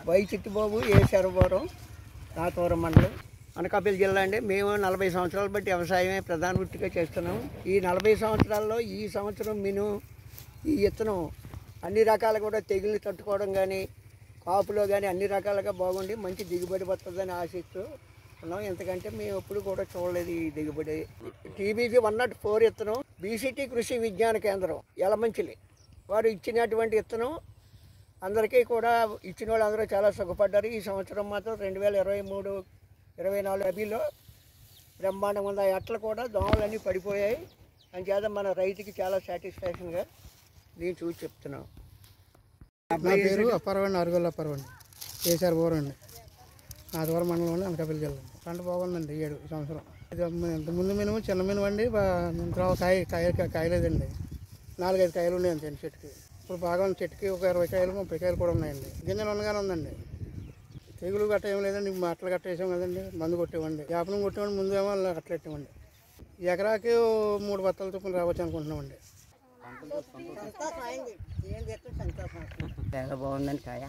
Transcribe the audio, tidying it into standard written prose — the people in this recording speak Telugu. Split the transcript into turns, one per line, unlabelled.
వై చిట్టిబాబు ఏ శరవరం రాతవరం మండలం అనకాపల్లి జిల్లా అండి. మేము 40 సంవత్సరాలు బట్టి వ్యవసాయమే ప్రధాన వృత్తిగా చేస్తున్నాం. ఈ 40 సంవత్సరాల్లో ఈ సంవత్సరం ఈ విత్తనం అన్ని రకాలుగా కూడా తెగులు తట్టుకోవడం కానీ కాపులో కానీ అన్ని రకాలుగా బాగుండి మంచి దిగుబడి వస్తుందని ఆశిస్తూ ఉన్నాం. ఎందుకంటే మేము ఎప్పుడు కూడా చూడలేదు ఈ దిగుబడి. TBG 104 విత్తనం BCT కృషి విజ్ఞాన కేంద్రం యలమంచిలి వారు ఇచ్చినటువంటి విత్తనం అందరికీ కూడా ఇచ్చిన వాళ్ళు అందరూ చాలా సుఖపడ్డారు. ఈ సంవత్సరం మాత్రం 2023-24 రబీలో బ్రహ్మాండంగా ఉంది. ఎట్లు కూడా దోమలన్నీ పడిపోయాయి. అందుచేత మన రైతుకి చాలా సాటిస్ఫాక్షన్గా నేను చూసి చెప్తున్నాను.
నా పేరు అప్పారవండి, అరగొల్ల అప్పారవండి, కేసీఆర్ బోరండి, ఆదివారం మండలంలోని అనకాపల్లి జిల్లా. పంట బాగుందండి ఈ సంవత్సరం. ఇంతకుముందు మినుము చిన్న మినుము అండి, కాయలేదండి. 4-5 కాయలు ఉన్నాయండి చెట్టుకి. ఇప్పుడు బాగా ఉంది. చెట్టుకి ఒక 20 కాయలు 30 కాయలు కూడా ఉన్నాయండి. గింజలు ఉండగానే ఉందండి. తెగులు గట్ట ఏం లేదండి. అట్ల గట్ట వేసాం కదండి, మందు కొట్టేవండి, యాపనం కొట్టేవండి. ముందేమో అట్లా పెట్టామండి. ఎకరాకి 3 బత్తాల చొప్పున రావచ్చు అనుకుంటున్నామండి.
చాలా బాగుందండి కాయ.